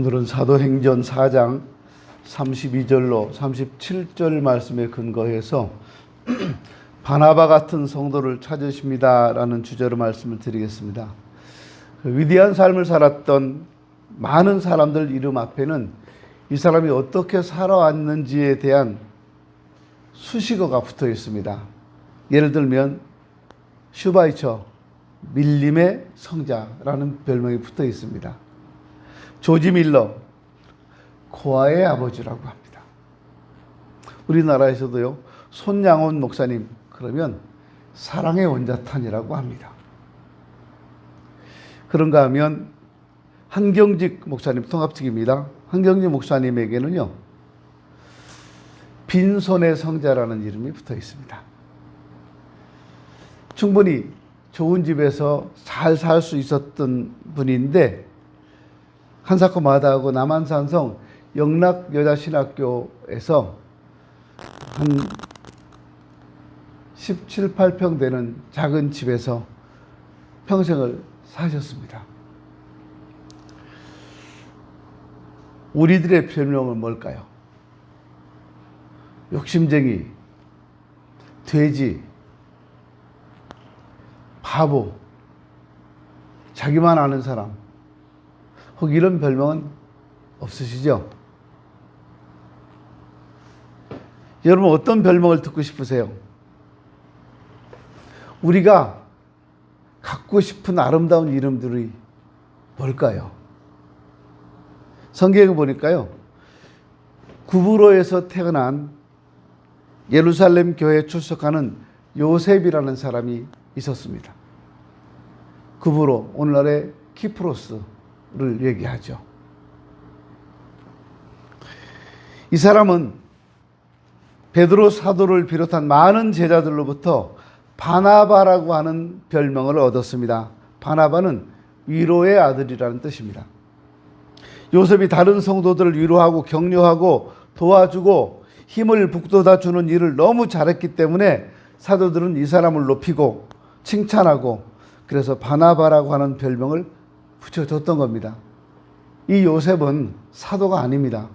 오늘은 사도행전 4장 32절로 37절 말씀에 근거해서 바나바 같은 성도를 찾으십니다라는 주제로 말씀을 드리겠습니다. 위대한 삶을 살았던 많은 사람들 이름 앞에는 이 사람이 어떻게 살아왔는지에 대한 수식어가 붙어 있습니다. 예를 들면 슈바이처, 밀림의 성자라는 별명이 붙어 있습니다. 조지 밀러, 고아의 아버지라고 합니다. 우리나라에서도요, 손양원 목사님 그러면 사랑의 원자탄이라고 합니다. 그런가 하면 한경직 목사님, 통합특입니다. 한경직 목사님에게는요, 빈손의 성자라는 이름이 붙어 있습니다. 충분히 좋은 집에서 잘 살 수 있었던 분인데 한사코마다하고 남한산성 영락여자신학교에서 한 17, 18평 되는 작은 집에서 평생을 사셨습니다. 우리들의 별명은 뭘까요? 욕심쟁이, 돼지, 바보, 자기만 아는 사람, 혹 이런 별명은 없으시죠? 여러분 어떤 별명을 듣고 싶으세요? 우리가 갖고 싶은 아름다운 이름들이 뭘까요? 성경에 보니까요, 구브로에서 태어난 예루살렘 교회에 출석하는 요셉이라는 사람이 있었습니다. 구브로, 오늘날의 키프로스를 얘기하죠. 이 사람은 베드로 사도를 비롯한 많은 제자들로부터 바나바라고 하는 별명을 얻었습니다. 바나바는 위로의 아들이라는 뜻입니다. 요셉이 다른 성도들을 위로하고 격려하고 도와주고 힘을 북돋아주는 일을 너무 잘했기 때문에 사도들은 이 사람을 높이고 칭찬하고 그래서 바나바라고 하는 별명을 붙여줬던 겁니다. 이 요셉은 사도가 아닙니다.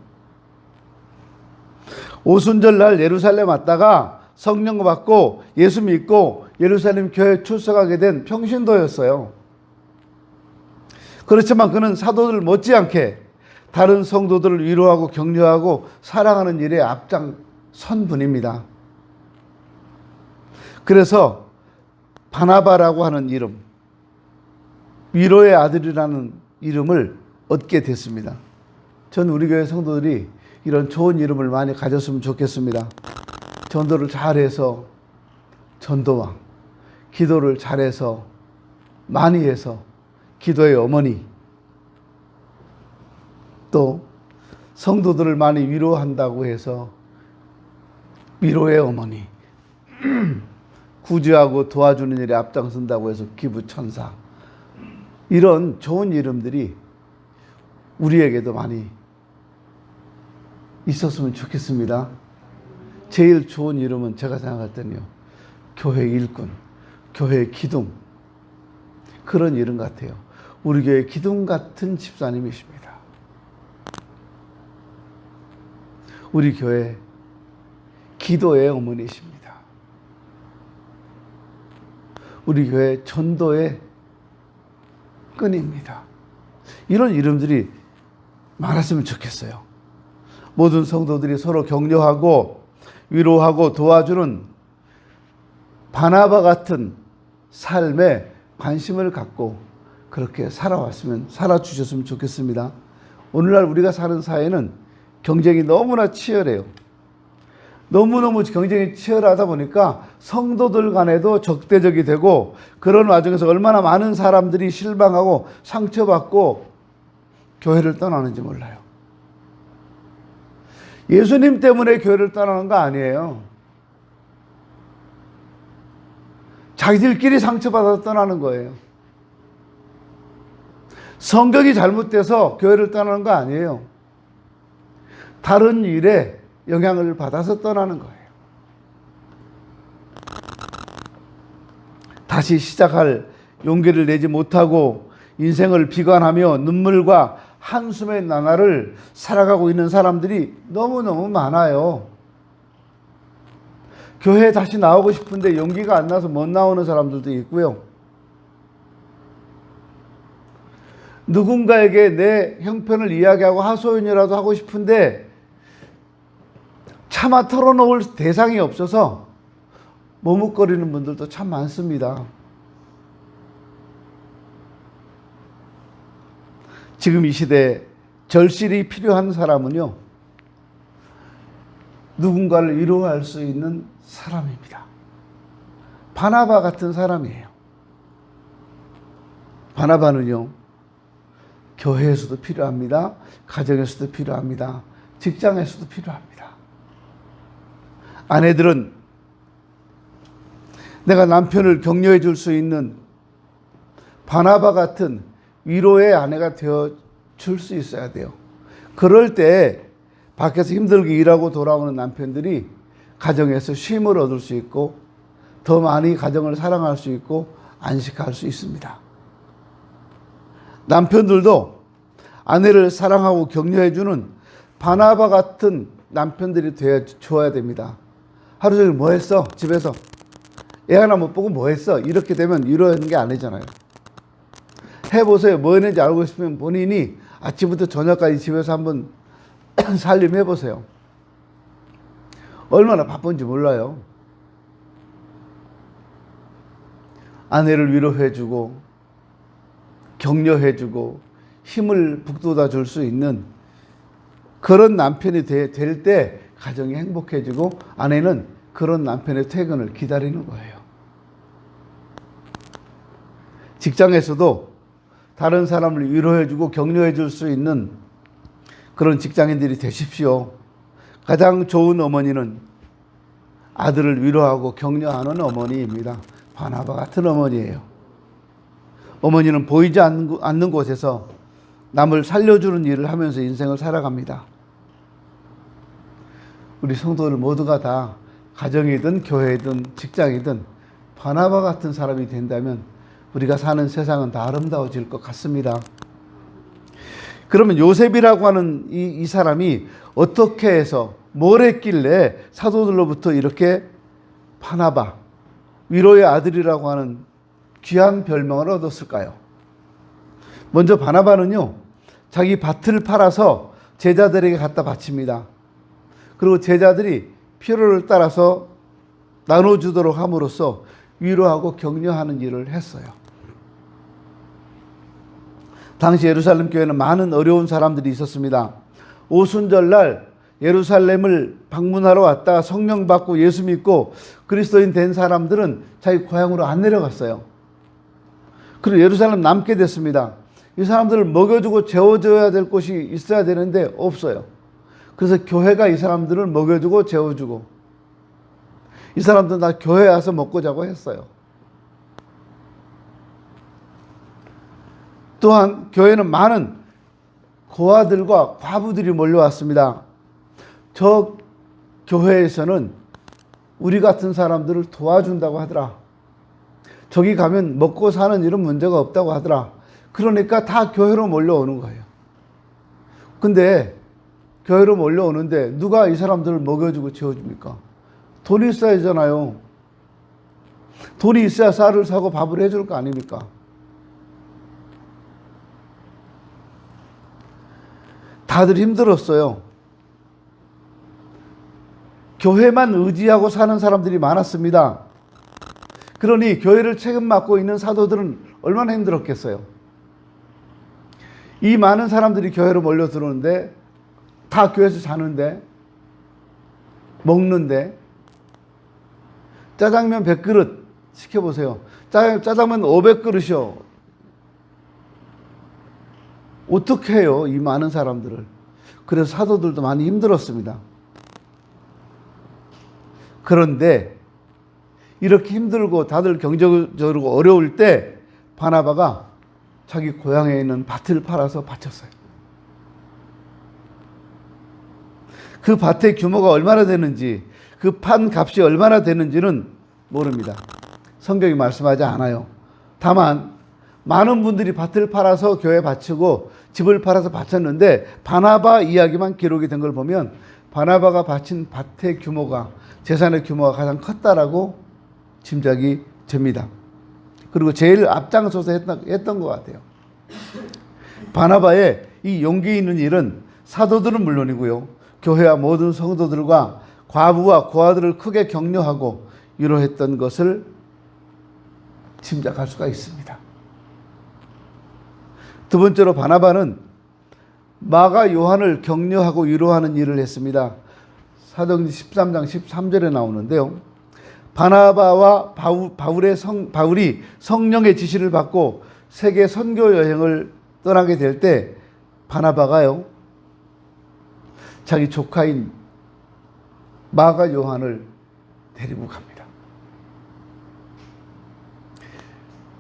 오순절날 예루살렘 왔다가 성령 받고 예수 믿고 예루살렘 교회에 출석하게 된 평신도였어요. 그렇지만 그는 사도들 못지않게 다른 성도들을 위로하고 격려하고 사랑하는 일에 앞장선 분입니다. 그래서 바나바라고 하는 이름, 위로의 아들이라는 이름을 얻게 됐습니다. 전 우리 교회 성도들이 이런 좋은 이름을 많이 가졌으면 좋겠습니다. 전도를 잘해서 전도왕, 기도를 잘해서 많이 해서 기도의 어머니, 또 성도들을 많이 위로한다고 해서 위로의 어머니, 구제하고 도와주는 일에 앞장선다고 해서 기부천사, 이런 좋은 이름들이 우리에게도 많이 있었으면 좋겠습니다. 제일 좋은 이름은 제가 생각할 때는요, 교회 일꾼, 교회 기둥, 그런 이름 같아요. 우리 교회 기둥 같은 집사님이십니다. 우리 교회 기도의 어머니십니다. 우리 교회 전도의 끈입니다. 이런 이름들이 많았으면 좋겠어요. 모든 성도들이 서로 격려하고 위로하고 도와주는 바나바 같은 삶에 관심을 갖고 그렇게 살아주셨으면 좋겠습니다. 오늘날 우리가 사는 사회는 경쟁이 너무나 치열해요. 너무너무 경쟁이 치열하다 보니까 성도들 간에도 적대적이 되고 그런 와중에서 얼마나 많은 사람들이 실망하고 상처받고 교회를 떠나는지 몰라요. 예수님 때문에 교회를 떠나는 거 아니에요. 자기들끼리 상처받아서 떠나는 거예요. 성격이 잘못돼서 교회를 떠나는 거 아니에요. 다른 일에 영향을 받아서 떠나는 거예요. 다시 시작할 용기를 내지 못하고 인생을 비관하며 눈물과 한숨의 나날을 살아가고 있는 사람들이 너무너무 많아요. 교회에 다시 나오고 싶은데 용기가 안 나서 못 나오는 사람들도 있고요. 누군가에게 내 형편을 이야기하고 하소연이라도 하고 싶은데 차마 털어놓을 대상이 없어서 머뭇거리는 분들도 참 많습니다. 지금 이 시대에 절실히 필요한 사람은요, 누군가를 위로할 수 있는 사람입니다. 바나바 같은 사람이에요. 바나바는요, 교회에서도 필요합니다. 가정에서도 필요합니다. 직장에서도 필요합니다. 아내들은 내가 남편을 격려해 줄 수 있는 바나바 같은 위로의 아내가 되어 줄 수 있어야 돼요. 그럴 때 밖에서 힘들게 일하고 돌아오는 남편들이 가정에서 쉼을 얻을 수 있고 더 많이 가정을 사랑할 수 있고 안식할 수 있습니다. 남편들도 아내를 사랑하고 격려해주는 바나바 같은 남편들이 되어줘야 됩니다. 하루 종일 뭐 했어? 집에서 애 하나 못 보고 뭐 했어? 이렇게 되면 위로하는 게 아니잖아요. 해보세요. 뭐 했는지 알고 있으면 본인이 아침부터 저녁까지 집에서 한번 살림 해보세요. 얼마나 바쁜지 몰라요. 아내를 위로해주고 격려해주고 힘을 북돋아 줄 수 있는 그런 남편이 될 때 가정이 행복해지고 아내는 그런 남편의 퇴근을 기다리는 거예요. 직장에서도 다른 사람을 위로해주고 격려해줄 수 있는 그런 직장인들이 되십시오. 가장 좋은 어머니는 아들을 위로하고 격려하는 어머니입니다. 바나바 같은 어머니예요. 어머니는 보이지 않는 곳에서 남을 살려주는 일을 하면서 인생을 살아갑니다. 우리 성도들 모두가 다 가정이든 교회든 직장이든 바나바 같은 사람이 된다면 우리가 사는 세상은 다 아름다워질 것 같습니다. 그러면 요셉이라고 하는 이 사람이 어떻게 해서 뭘 했길래 사도들로부터 이렇게 바나바, 위로의 아들이라고 하는 귀한 별명을 얻었을까요? 먼저 바나바는요, 자기 밭을 팔아서 제자들에게 갖다 바칩니다. 그리고 제자들이 필요를 따라서 나눠주도록 함으로써 위로하고 격려하는 일을 했어요. 당시 예루살렘 교회는 많은 어려운 사람들이 있었습니다. 오순절날 예루살렘을 방문하러 왔다가 성령 받고 예수 믿고 그리스도인 된 사람들은 자기 고향으로 안 내려갔어요. 그리고 예루살렘 남게 됐습니다. 이 사람들을 먹여주고 재워줘야 될 곳이 있어야 되는데 없어요. 그래서 교회가 이 사람들을 먹여주고 재워주고 이 사람들은 다 교회에 와서 먹고 자고 했어요. 또한 교회는 많은 고아들과 과부들이 몰려왔습니다. 저 교회에서는 우리 같은 사람들을 도와준다고 하더라. 저기 가면 먹고 사는 일은 문제가 없다고 하더라. 그러니까 다 교회로 몰려오는 거예요. 근데 교회로 몰려오는데 누가 이 사람들을 먹여주고 재워줍니까? 돈이 있어야 하잖아요. 돈이 있어야 쌀을 사고 밥을 해줄 거 아닙니까? 다들 힘들었어요. 교회만 의지하고 사는 사람들이 많았습니다. 그러니 교회를 책임 맡고 있는 사도들은 얼마나 힘들었겠어요. 이 많은 사람들이 교회로 몰려 들어오는데 다 교회에서 자는데 먹는데 짜장면 100그릇 시켜보세요. 짜장면 500그릇이요. 어떻게 해요? 이 많은 사람들을. 그래서 사도들도 많이 힘들었습니다. 그런데 이렇게 힘들고 다들 경제적으로 어려울 때 바나바가 자기 고향에 있는 밭을 팔아서 바쳤어요. 그 밭의 규모가 얼마나 되는지, 그 판 값이 얼마나 되는지는 모릅니다. 성경이 말씀하지 않아요. 다만 많은 분들이 밭을 팔아서 교회 바치고 집을 팔아서 바쳤는데 바나바 이야기만 기록이 된 걸 보면 바나바가 바친 밭의 규모가, 재산의 규모가 가장 컸다라고 짐작이 됩니다. 그리고 제일 앞장서서 했던 것 같아요. 바나바의 이 용기 있는 일은 사도들은 물론이고요, 교회와 모든 성도들과 과부와 고아들을 크게 격려하고 위로했던 것을 짐작할 수가 있습니다. 두 번째로 바나바는 마가 요한을 격려하고 위로하는 일을 했습니다. 사도행전 13장 13절에 나오는데요. 바나바와 바울이 성령의 지시를 받고 세계 선교 여행을 떠나게 될 때 바나바가요, 자기 조카인 마가 요한을 데리고 갑니다.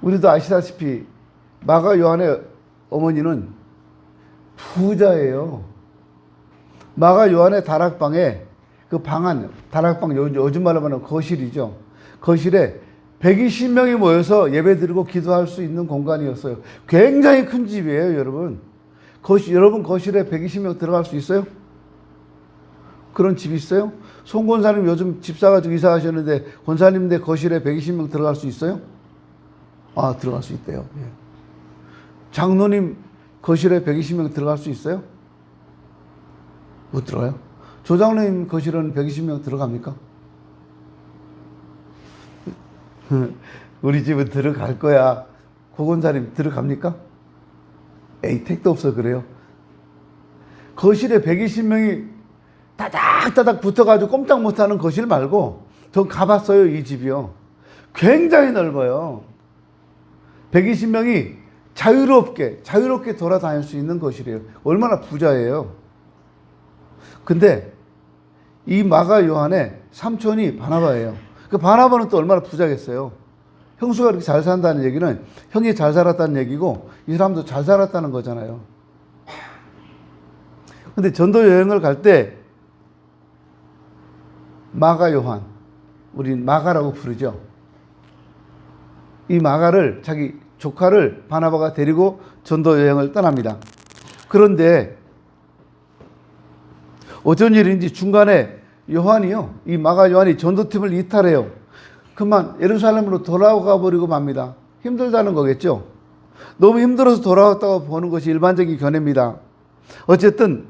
우리도 아시다시피 마가 요한의 어머니는 부자예요. 마가 요한의 다락방에, 그 방 안, 다락방 요즘 말로 하면 거실이죠. 거실에 120명이 모여서 예배드리고 기도할 수 있는 공간이었어요. 굉장히 큰 집이에요, 여러분. 여러분 거실에 120명 들어갈 수 있어요? 그런 집이 있어요? 송 권사님 요즘 집 사가지고 이사 가셨는데 권사님인데 거실에 120명 들어갈 수 있어요? 아, 들어갈 수 있대요. 예. 장로님 거실에 120명 들어갈 수 있어요? 못 들어가요? 조장로님 거실은 120명 들어갑니까? 우리 집은 들어갈 거야. 고건사님 들어갑니까? 에이, 택도 없어 그래요. 거실에 120명이 따닥따닥 붙어가지고 꼼짝 못하는 거실 말고 전 가봤어요. 이 집이요. 굉장히 넓어요. 120명이 자유롭게 돌아다닐 수 있는 거실이에요. 얼마나 부자예요. 근데 이 마가 요한의 삼촌이 바나바예요. 그 바나바는 또 얼마나 부자겠어요. 형수가 이렇게 잘 산다는 얘기는 형이 잘 살았다는 얘기고 이 사람도 잘 살았다는 거잖아요. 근데 전도 여행을 갈 때 마가 요한, 우린 마가라고 부르죠. 이 마가를, 자기 조카를 바나바가 데리고 전도 여행을 떠납니다. 그런데 어쩐 일인지 중간에 요한이요, 이 마가 요한이 전도팀을 이탈해요. 그만 예루살렘으로 돌아가 버리고 맙니다. 힘들다는 거겠죠. 너무 힘들어서 돌아왔다고 보는 것이 일반적인 견해입니다. 어쨌든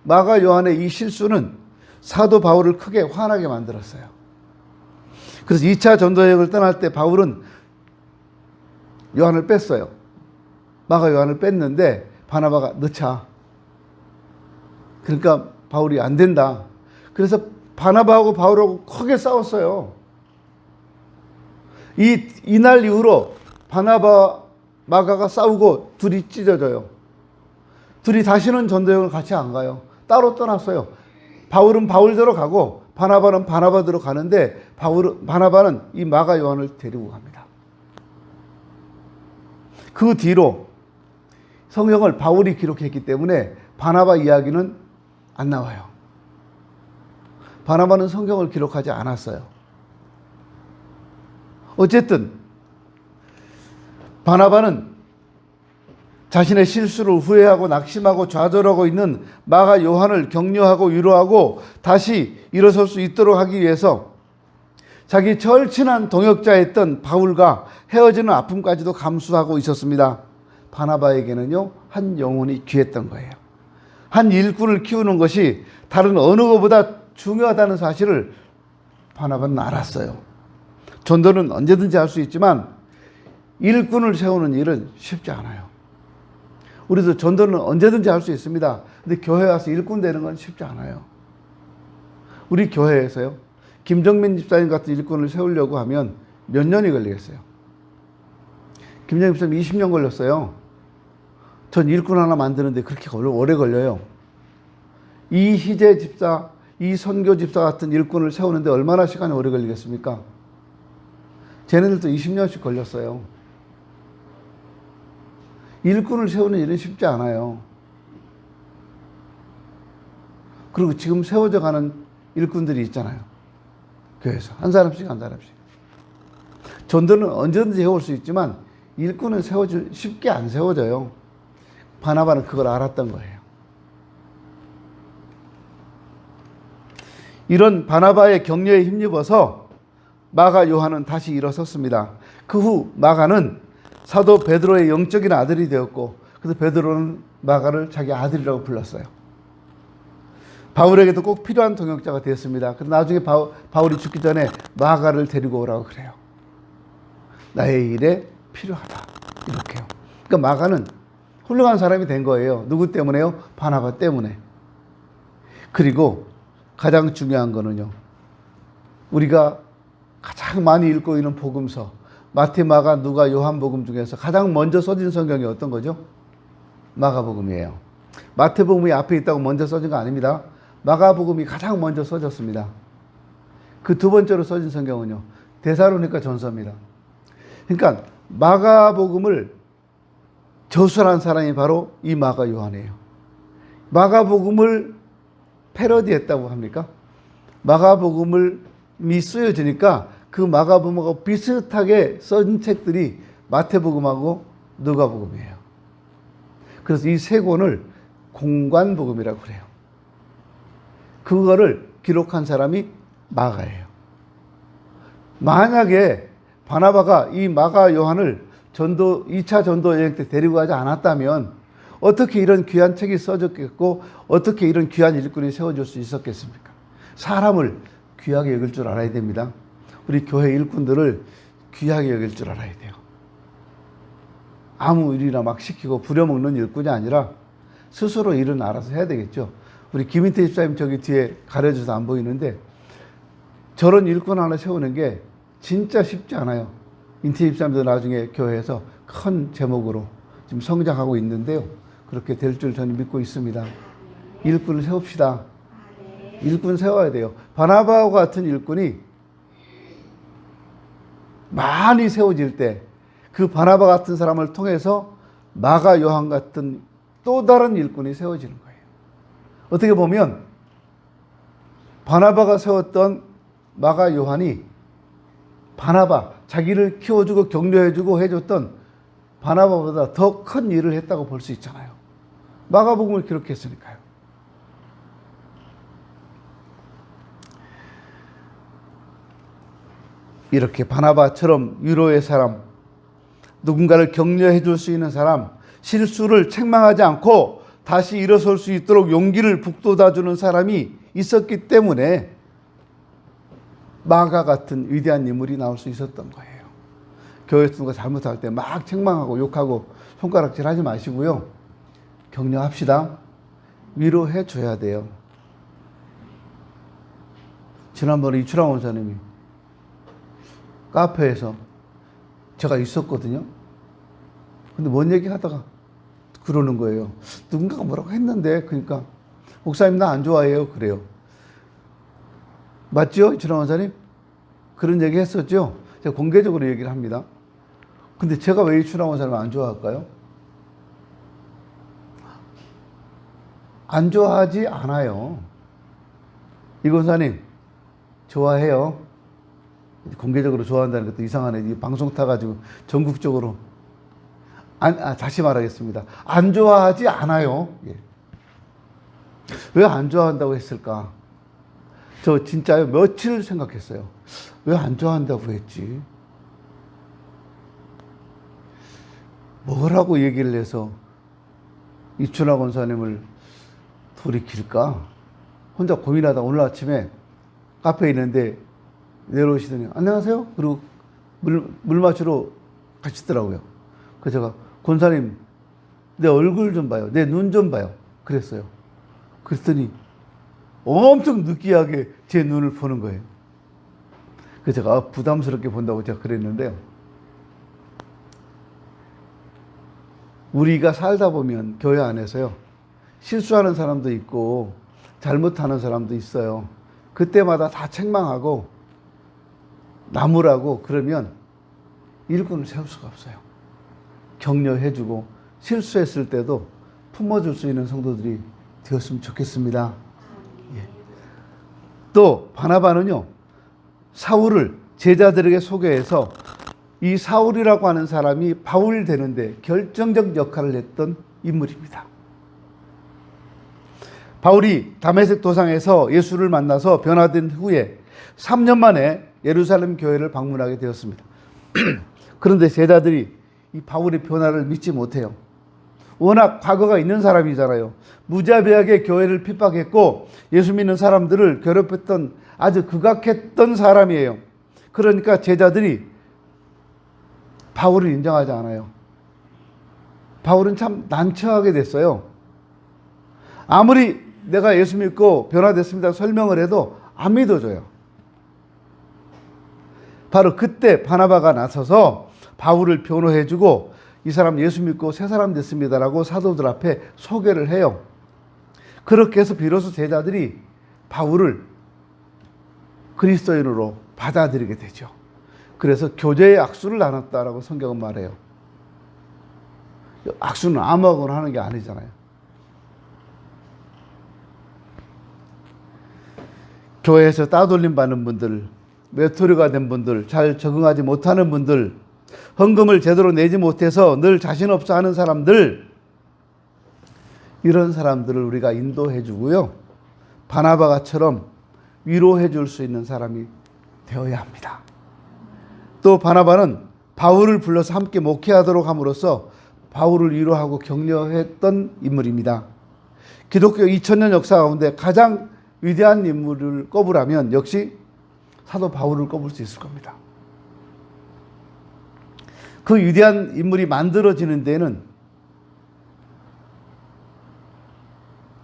마가 요한의 이 실수는 사도 바울을 크게 화나게 만들었어요. 그래서 2차 전도여행을 떠날 때 바울은 요한을 뺐어요. 마가 요한을 뺐는데 바나바가 넣자. 그러니까 바울이 안 된다. 그래서 바나바하고 바울하고 크게 싸웠어요. 이날 이후로 바나바, 마가가 싸우고 둘이 찢어져요. 둘이 다시는 전도여행을 같이 안 가요. 따로 떠났어요. 바울은 바울대로 가고 바나바는 바나바대로 가는데 바나바는 이 마가 요한을 데리고 갑니다. 그 뒤로 성경을 바울이 기록했기 때문에 바나바 이야기는 안 나와요. 바나바는 성경을 기록하지 않았어요. 어쨌든 바나바는 자신의 실수를 후회하고 낙심하고 좌절하고 있는 마가 요한을 격려하고 위로하고 다시 일어설 수 있도록 하기 위해서 자기 절친한 동역자였던 바울과 헤어지는 아픔까지도 감수하고 있었습니다. 바나바에게는요, 한 영혼이 귀했던 거예요. 한 일꾼을 키우는 것이 다른 어느 것보다 중요하다는 사실을 바나바는 알았어요. 전도는 언제든지 할 수 있지만 일꾼을 세우는 일은 쉽지 않아요. 우리도 전도는 언제든지 할 수 있습니다. 근데 교회 와서 일꾼 되는 건 쉽지 않아요. 우리 교회에서요, 김정민 집사님 같은 일꾼을 세우려고 하면 몇 년이 걸리겠어요? 김정민 집사님 20년 걸렸어요. 전 일꾼 하나 만드는데 그렇게 오래 걸려요. 이희재 집사, 이 선교 집사 같은 일꾼을 세우는데 얼마나 시간이 오래 걸리겠습니까? 쟤네들도 20년씩 걸렸어요. 일꾼을 세우는 일은 쉽지 않아요. 그리고 지금 세워져 가는 일꾼들이 있잖아요. 교회에서. 한 사람씩. 전도는 언제든지 해올 수 있지만 일꾼은 쉽게 안 세워져요. 바나바는 그걸 알았던 거예요. 이런 바나바의 격려에 힘입어서 마가 요한은 다시 일어섰습니다. 그 후 마가는 사도 베드로의 영적인 아들이 되었고, 그래서 베드로는 마가를 자기 아들이라고 불렀어요. 바울에게도 꼭 필요한 동역자가 되었습니다. 그래서 나중에 바울이 죽기 전에 마가를 데리고 오라고 그래요. 나의 일에 필요하다. 이렇게요. 그러니까 마가는 훌륭한 사람이 된 거예요. 누구 때문에요? 바나바 때문에. 그리고 가장 중요한 거는요, 우리가 가장 많이 읽고 있는 복음서, 마태, 마가, 누가, 요한복음 중에서 가장 먼저 써진 성경이 어떤 거죠? 마가복음이에요. 마태복음이 앞에 있다고 먼저 써진 거 아닙니다. 마가복음이 가장 먼저 써졌습니다. 그 두 번째로 써진 성경은요, 데살로니가 전서입니다. 그러니까 마가복음을 저술한 사람이 바로 이 마가 요한이에요. 마가복음을 패러디했다고 합니까? 마가복음이 쓰여지니까 그 마가복음하고 비슷하게 쓴 책들이 마태복음하고 누가복음이에요. 그래서 이 세 권을 공관복음이라고 그래요. 그거를 기록한 사람이 마가예요. 만약에 바나바가 이 마가 요한을 2차 전도 여행 때 데리고 가지 않았다면 어떻게 이런 귀한 책이 써졌겠고, 어떻게 이런 귀한 일꾼이 세워질 수 있었겠습니까? 사람을 귀하게 여길 줄 알아야 됩니다. 우리 교회 일꾼들을 귀하게 여길 줄 알아야 돼요. 아무 일이나 막 시키고 부려먹는 일꾼이 아니라 스스로 일은 알아서 해야 되겠죠. 우리 김인태 집사님 저기 뒤에 가려져서 안 보이는데, 저런 일꾼 하나 세우는 게 진짜 쉽지 않아요. 인태 집사님도 나중에 교회에서 큰 제목으로 지금 성장하고 있는데요. 그렇게 될 줄 저는 믿고 있습니다. 일꾼을 세웁시다. 일꾼 세워야 돼요. 바나바와 같은 일꾼이 많이 세워질 때 그 바나바 같은 사람을 통해서 마가 요한 같은 또 다른 일꾼이 세워지는 거예요. 어떻게 보면 바나바가 세웠던 마가 요한이 바나바, 자기를 키워주고 격려해주고 해줬던 바나바보다 더 큰 일을 했다고 볼 수 있잖아요. 마가복음을 기록했으니까요. 이렇게 바나바처럼 위로의 사람, 누군가를 격려해 줄 수 있는 사람, 실수를 책망하지 않고 다시 일어설 수 있도록 용기를 북돋아 주는 사람이 있었기 때문에 마가 같은 위대한 인물이 나올 수 있었던 거예요. 교회에서 누가 잘못할 때 막 책망하고 욕하고 손가락질 하지 마시고요. 격려합시다. 위로해 줘야 돼요. 지난번에 이추랑 원사님이 카페에서 제가 있었거든요. 근데 뭔 얘기 하다가 그러는 거예요. 누군가가 뭐라고 했는데, 그러니까 목사님 나 안 좋아해요. 그래요. 맞죠? 이춘환 원사님? 그런 얘기 했었죠? 제가 공개적으로 얘기를 합니다. 근데 제가 왜 이춘환 원사님을 안 좋아할까요? 안 좋아하지 않아요. 이 권사님 좋아해요. 공개적으로 좋아한다는 것도 이상하네. 이 방송 타가지고 전국적으로. 다시 말하겠습니다. 안 좋아하지 않아요. 예. 왜 안 좋아한다고 했을까? 저 진짜요, 며칠 생각했어요. 왜 안 좋아한다고 했지? 뭐라고 얘기를 해서 이춘하 권사님을 돌이킬까? 혼자 고민하다 오늘 아침에 카페에 있는데 내려오시더니 안녕하세요? 그리고 물 마시러 가시더라고요. 그래서 제가 권사님 내 얼굴 좀 봐요. 내 눈 좀 봐요. 그랬어요. 그랬더니 엄청 느끼하게 제 눈을 보는 거예요. 그래서 제가 부담스럽게 본다고 제가 그랬는데요. 우리가 살다 보면 교회 안에서요, 실수하는 사람도 있고 잘못하는 사람도 있어요. 그때마다 다 책망하고 나무라고 그러면 일꾼을 세울 수가 없어요. 격려해주고 실수했을 때도 품어줄 수 있는 성도들이 되었으면 좋겠습니다. 예. 또 바나바는요, 사울을 제자들에게 소개해서 이 사울이라고 하는 사람이 바울이 되는데 결정적 역할을 했던 인물입니다. 바울이 다메섹 도상에서 예수를 만나서 변화된 후에 3년 만에 예루살렘 교회를 방문하게 되었습니다. 그런데 제자들이 이 바울의 변화를 믿지 못해요. 워낙 과거가 있는 사람이잖아요. 무자비하게 교회를 핍박했고 예수 믿는 사람들을 괴롭혔던 아주 극악했던 사람이에요. 그러니까 제자들이 바울을 인정하지 않아요. 바울은 참 난처하게 됐어요. 아무리 내가 예수 믿고 변화됐습니다 설명을 해도 안 믿어줘요. 바로 그때 바나바가 나서서 바울을 변호해주고 이 사람 예수 믿고 새 사람 됐습니다라고 사도들 앞에 소개를 해요. 그렇게 해서 비로소 제자들이 바울을 그리스도인으로 받아들이게 되죠. 그래서 교제의 악수를 나눴다라고 성경은 말해요. 악수는 아무거나 하는 게 아니잖아요. 교회에서 따돌림 받는 분들, 외톨이가 된 분들, 잘 적응하지 못하는 분들, 헌금을 제대로 내지 못해서 늘 자신 없어 하는 사람들, 이런 사람들을 우리가 인도해 주고요. 바나바가처럼 위로해 줄 수 있는 사람이 되어야 합니다. 또 바나바는 바울을 불러서 함께 목회하도록 함으로써 바울을 위로하고 격려했던 인물입니다. 기독교 2000년 역사 가운데 가장 위대한 인물을 꼽으라면 역시 사도 바울을 꼽을 수 있을 겁니다. 그 위대한 인물이 만들어지는 데는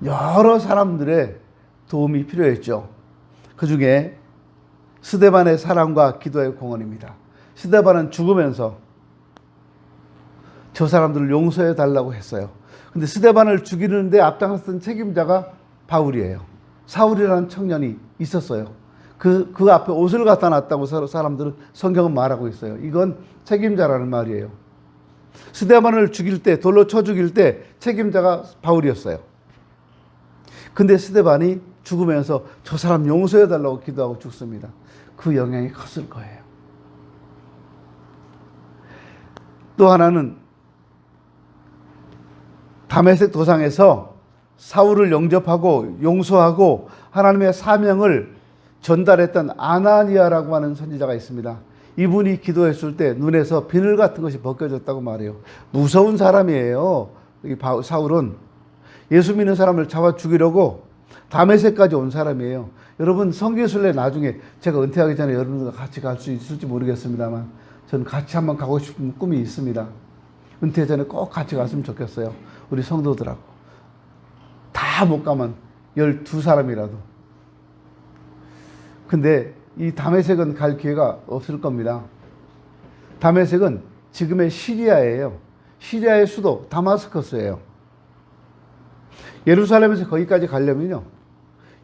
여러 사람들의 도움이 필요했죠. 그 중에 스데반의 사랑과 기도의 공헌입니다. 스데반은 죽으면서 저 사람들을 용서해 달라고 했어요. 근데 스데반을 죽이는데 앞장섰던 책임자가 바울이에요. 사울이라는 청년이 있었어요. 그 앞에 옷을 갖다 놨다고 사람들은 성경은 말하고 있어요. 이건 책임자라는 말이에요. 스데반을 죽일 때, 돌로 쳐 죽일 때 책임자가 바울이었어요. 근데 스데반이 죽으면서 저 사람 용서해 달라고 기도하고 죽습니다. 그 영향이 컸을 거예요. 또 하나는 다메섹 도상에서 사울을 영접하고 용서하고 하나님의 사명을 전달했던 아나니아라고 하는 선지자가 있습니다. 이분이 기도했을 때 눈에서 비늘 같은 것이 벗겨졌다고 말해요. 무서운 사람이에요. 이 사울은 예수 믿는 사람을 잡아 죽이려고 다메섹까지 온 사람이에요. 여러분 성지순례 나중에 제가 은퇴하기 전에 여러분들과 같이 갈 수 있을지 모르겠습니다만 저는 같이 한번 가고 싶은 꿈이 있습니다. 은퇴 전에 꼭 같이 갔으면 좋겠어요. 우리 성도들하고. 다 못 가면 12사람이라도. 근데 이 다메섹은 갈 기회가 없을 겁니다. 다메섹은 지금의 시리아예요. 시리아의 수도 다마스커스예요. 예루살렘에서 거기까지 가려면요.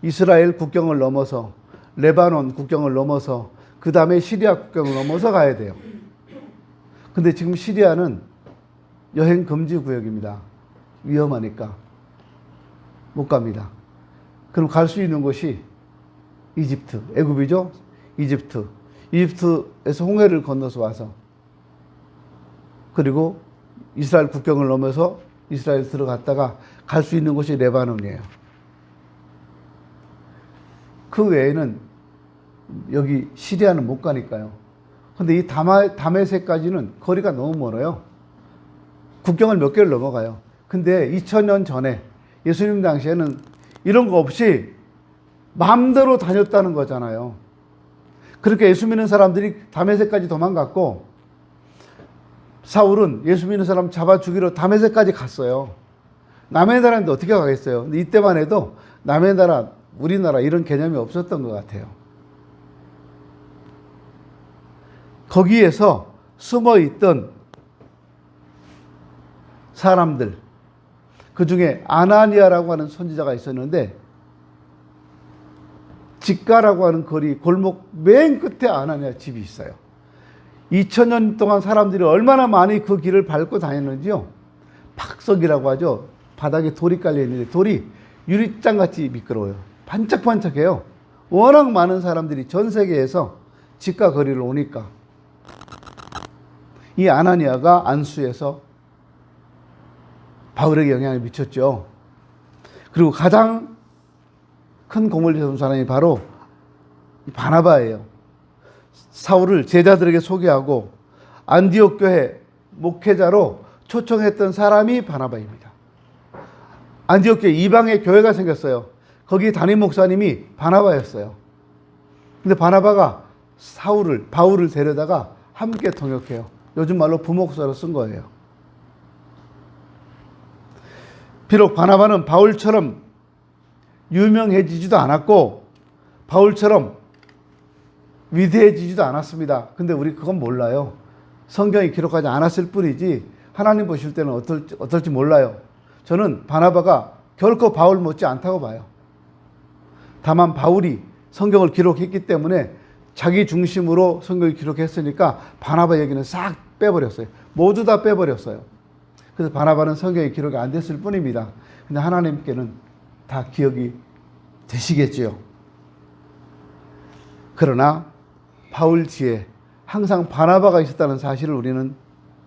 이스라엘 국경을 넘어서 레바논 국경을 넘어서 그 다음에 시리아 국경을 넘어서 가야 돼요. 근데 지금 시리아는 여행 금지 구역입니다. 위험하니까 못 갑니다. 그럼 갈 수 있는 곳이 이집트, 애굽이죠? 이집트에서 홍해를 건너서 와서 그리고 이스라엘 국경을 넘어서 이스라엘 들어갔다가 갈 수 있는 곳이 레바논이에요. 그 외에는 여기 시리아는 못 가니까요. 근데 이 다메섹까지는 거리가 너무 멀어요. 국경을 몇 개를 넘어가요. 근데 2000년 전에 예수님 당시에는 이런 거 없이 마음대로 다녔다는 거잖아요. 그렇게 예수 믿는 사람들이 다메섹까지 도망갔고 사울은 예수 믿는 사람 잡아 죽이러 다메섹까지 갔어요. 남의 나라인데 어떻게 가겠어요? 근데 이때만 해도 남의 나라, 우리나라 이런 개념이 없었던 것 같아요. 거기에서 숨어 있던 사람들, 그 중에 아나니아라고 하는 선지자가 있었는데 직가라고 하는 거리 골목 맨 끝에 아나니아 집이 있어요. 2000년 동안 사람들이 얼마나 많이 그 길을 밟고 다녔는지요. 팍석이라고 하죠. 바닥에 돌이 깔려 있는데 돌이 유리장같이 미끄러워요. 반짝반짝해요. 워낙 많은 사람들이 전 세계에서 집가 거리를 오니까. 이 아나니아가 안수에서 바울에게 영향을 미쳤죠. 그리고 가장 큰 공을 세운 사람이 바로 바나바예요. 사울을 제자들에게 소개하고 안디옥 교회 목회자로 초청했던 사람이 바나바입니다. 안디옥 교회 이방의 교회가 생겼어요. 거기 담임 목사님이 바나바였어요. 근데 바나바가 바울을 데려다가 함께 통역해요. 요즘 말로 부목사로 쓴 거예요. 비록 바나바는 바울처럼 유명해지지도 않았고 바울처럼 위대해지지도 않았습니다. 근데 우리 그건 몰라요. 성경이 기록하지 않았을 뿐이지 하나님 보실 때는 어떨지 몰라요. 저는 바나바가 결코 바울 못지 않다고 봐요. 다만 바울이 성경을 기록했기 때문에 자기 중심으로 성경을 기록했으니까 바나바 얘기는 싹 빼버렸어요. 모두 다 빼버렸어요. 그래서 바나바는 성경에 기록이 안 됐을 뿐입니다. 근데 하나님께는 다 기억이 되시겠지요. 그러나 바울 뒤에 항상 바나바가 있었다는 사실을 우리는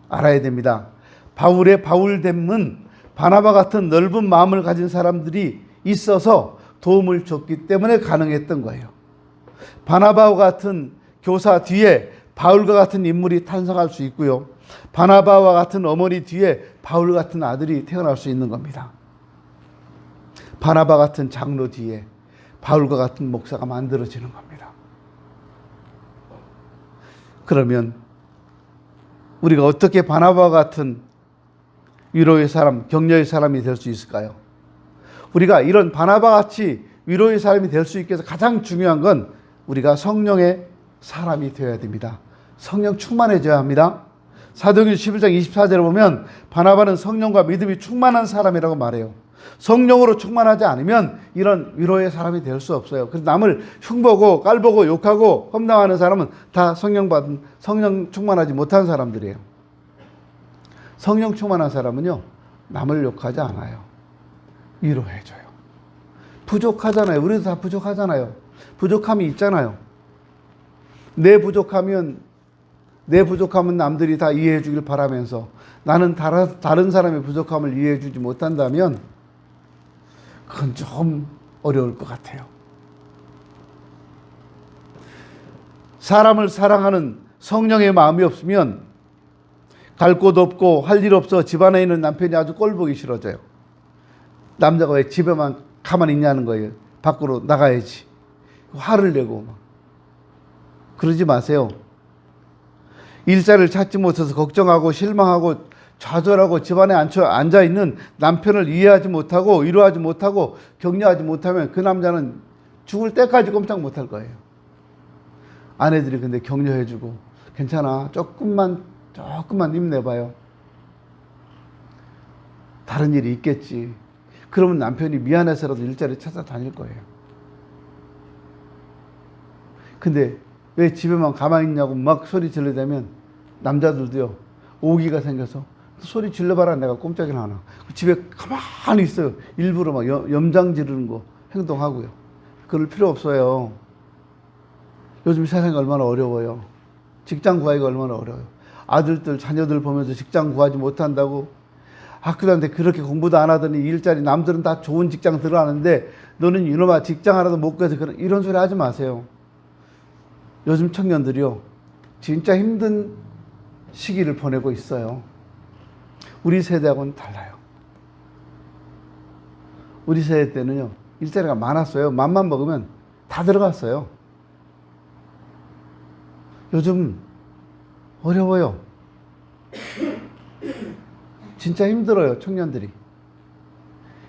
알아야 됩니다. 바울의 바울됨은 바나바 같은 넓은 마음을 가진 사람들이 있어서 도움을 줬기 때문에 가능했던 거예요. 바나바와 같은 교사 뒤에 바울과 같은 인물이 탄생할 수 있고요. 바나바와 같은 어머니 뒤에 바울 같은 아들이 태어날 수 있는 겁니다. 바나바 같은 장로 뒤에 바울과 같은 목사가 만들어지는 겁니다. 그러면 우리가 어떻게 바나바와 같은 위로의 사람, 격려의 사람이 될 수 있을까요? 우리가 이런 바나바 같이 위로의 사람이 될 수 있게 해서 가장 중요한 건 우리가 성령의 사람이 되어야 됩니다. 성령 충만해져야 합니다. 사도행전 11장 24절에 보면 바나바는 성령과 믿음이 충만한 사람이라고 말해요. 성령으로 충만하지 않으면 이런 위로의 사람이 될 수 없어요. 그래서 남을 흉보고 깔보고 욕하고 험담하는 사람은 다 성령 충만하지 못한 사람들이에요. 성령 충만한 사람은요, 남을 욕하지 않아요. 위로해줘요. 부족하잖아요. 우리도 다 부족하잖아요. 부족함이 있잖아요. 내 부족함은 남들이 다 이해해 주길 바라면서 나는 다른 사람의 부족함을 이해해 주지 못한다면 그건 좀 어려울 것 같아요. 사람을 사랑하는 성령의 마음이 없으면 갈 곳 없고 할 일 없어 집안에 있는 남편이 아주 꼴보기 싫어져요. 남자가 왜 집에만 가만히 있냐는 거예요. 밖으로 나가야지. 화를 내고 막. 그러지 마세요. 일자리를 찾지 못해서 걱정하고 실망하고 좌절하고 집안에 앉아있는 남편을 이해하지 못하고 위로하지 못하고 격려하지 못하면 그 남자는 죽을 때까지 꼼짝 못할 거예요. 아내들이 근데 격려해주고 괜찮아, 조금만 힘내봐요. 다른 일이 있겠지. 그러면 남편이 미안해서라도 일자리 찾아다닐 거예요. 근데 왜 집에만 가만히 있냐고 막 소리 지르다면 남자들도요, 오기가 생겨서 소리 질러봐라 내가 꼼짝이나 하나. 집에 가만히 있어요. 일부러 막 염장 지르는 거 행동하고요. 그럴 필요 없어요. 요즘 세상이 얼마나 어려워요. 직장 구하기가 얼마나 어려워요. 아들들 자녀들 보면서 직장 구하지 못한다고 학교 다니는데 그렇게 공부도 안 하더니 일자리 남들은 다 좋은 직장 들어가는데 너는 이놈아 직장 하나도 못 구해서 이런 소리 하지 마세요. 요즘 청년들이요, 진짜 힘든 시기를 보내고 있어요. 우리 세대하고는 달라요. 우리 세대 때는요, 일자리가 많았어요. 맘만 먹으면 다 들어갔어요. 요즘 어려워요. 진짜 힘들어요, 청년들이.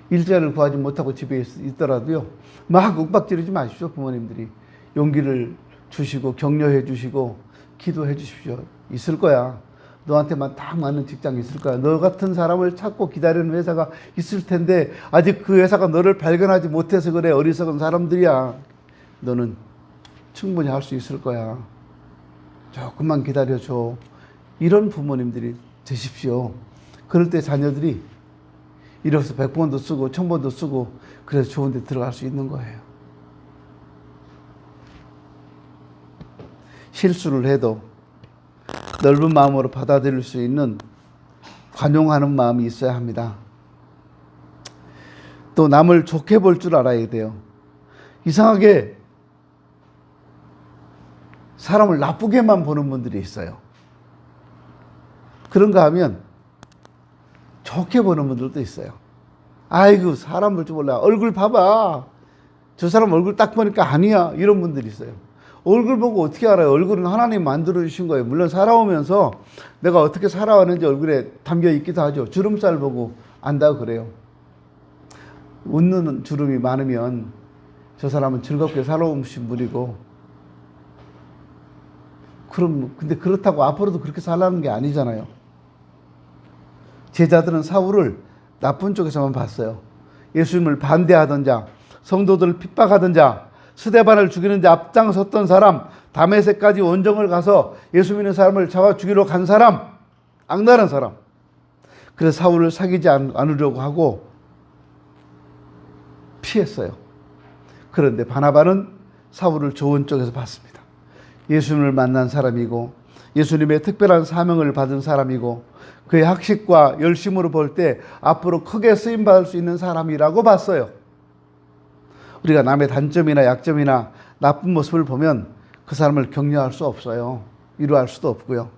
일자리를 구하지 못하고 집에 있더라도요, 막 윽박지르지 마십시오. 부모님들이 용기를 주시고 격려해 주시고 기도해 주십시오. 있을 거야. 너한테만 딱 맞는 직장이 있을 거야. 너 같은 사람을 찾고 기다리는 회사가 있을 텐데 아직 그 회사가 너를 발견하지 못해서 그래. 어리석은 사람들이야. 너는 충분히 할 수 있을 거야. 조금만 기다려줘. 이런 부모님들이 되십시오. 그럴 때 자녀들이 이래서 100번도 쓰고 1000번도 쓰고 그래서 좋은 데 들어갈 수 있는 거예요. 실수를 해도 넓은 마음으로 받아들일 수 있는 관용하는 마음이 있어야 합니다. 또 남을 좋게 볼 줄 알아야 돼요. 이상하게 사람을 나쁘게만 보는 분들이 있어요. 그런가 하면 좋게 보는 분들도 있어요. 아이고, 사람 볼 줄 몰라. 얼굴 봐봐. 저 사람 얼굴 딱 보니까 아니야. 이런 분들이 있어요. 얼굴 보고 어떻게 알아요? 얼굴은 하나님 만들어 주신 거예요. 물론 살아오면서 내가 어떻게 살아왔는지 얼굴에 담겨 있기도 하죠. 주름살 보고 안다고 그래요. 웃는 주름이 많으면 저 사람은 즐겁게 살아오신 분이고, 근데 그렇다고 앞으로도 그렇게 살라는 게 아니잖아요. 제자들은 사울을 나쁜 쪽에서만 봤어요. 예수님을 반대하던 자, 성도들을 핍박하던 자, 스데반을 죽이는 데 앞장섰던 사람, 다메섹까지 원정을 가서 예수 믿는 사람을 잡아 죽이러 간 사람, 악랄한 사람. 그래서 사울을 사귀지 않으려고 하고 피했어요. 그런데 바나바는 사울을 좋은 쪽에서 봤습니다. 예수님을 만난 사람이고 예수님의 특별한 사명을 받은 사람이고 그의 학식과 열심으로 볼 때 앞으로 크게 쓰임받을 수 있는 사람이라고 봤어요. 우리가 남의 단점이나 약점이나 나쁜 모습을 보면 그 사람을 격려할 수 없어요. 위로할 수도 없고요.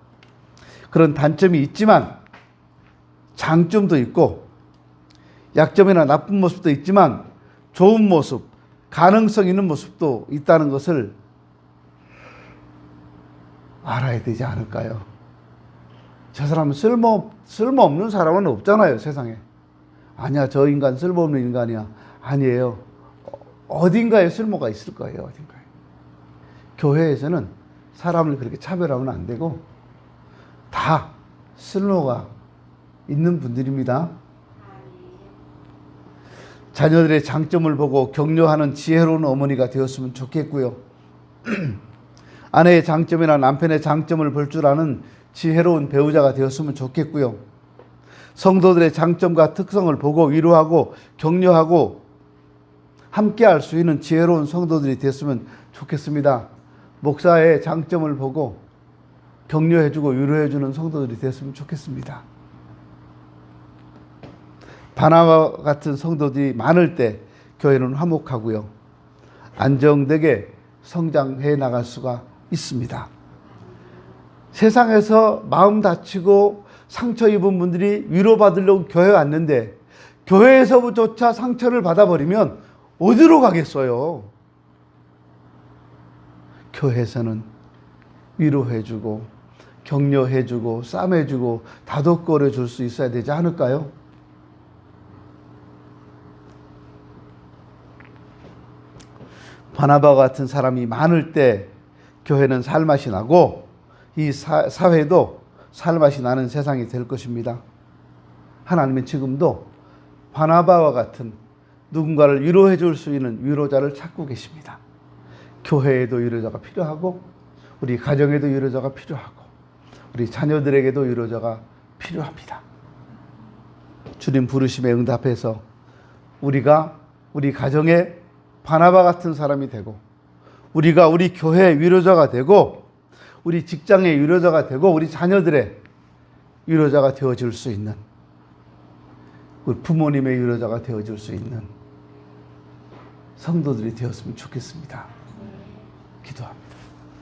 그런 단점이 있지만 장점도 있고 약점이나 나쁜 모습도 있지만 좋은 모습, 가능성 있는 모습도 있다는 것을 알아야 되지 않을까요? 저 사람은 쓸모없는 사람은 없잖아요, 세상에. 아니야, 저 인간 쓸모없는 인간이야. 아니에요. 어딘가에 쓸모가 있을 거예요, 어딘가에. 교회에서는 사람을 그렇게 차별하면 안 되고 다 쓸모가 있는 분들입니다. 자녀들의 장점을 보고 격려하는 지혜로운 어머니가 되었으면 좋겠고요. 아내의 장점이나 남편의 장점을 볼 줄 아는 지혜로운 배우자가 되었으면 좋겠고요. 성도들의 장점과 특성을 보고 위로하고 격려하고 함께 할 수 있는 지혜로운 성도들이 됐으면 좋겠습니다. 목사의 장점을 보고 격려해주고 위로해주는 성도들이 됐으면 좋겠습니다. 바나바 같은 성도들이 많을 때 교회는 화목하고요. 안정되게 성장해 나갈 수가 있습니다. 세상에서 마음 다치고 상처 입은 분들이 위로받으려고 교회에 왔는데 교회에서조차 상처를 받아버리면 어디로 가겠어요? 교회에서는 위로해주고 격려해주고 싸매주고 다독거려줄 수 있어야 되지 않을까요? 바나바 같은 사람이 많을 때 교회는 살맛이 나고 이 사회도 살맛이 나는 세상이 될 것입니다. 하나님은 지금도 바나바와 같은 누군가를 위로해 줄 수 있는 위로자를 찾고 계십니다. 교회에도 위로자가 필요하고 우리 가정에도 위로자가 필요하고 우리 자녀들에게도 위로자가 필요합니다. 주님 부르심에 응답해서 우리가 우리 가정에 바나바 같은 사람이 되고 우리가 우리 교회의 위로자가 되고 우리 직장의 위로자가 되고 우리 자녀들의 위로자가 되어줄 수 있는 우리 부모님의 위로자가 되어줄 수 있는 성도들이 되었으면 좋겠습니다. 기도합니다.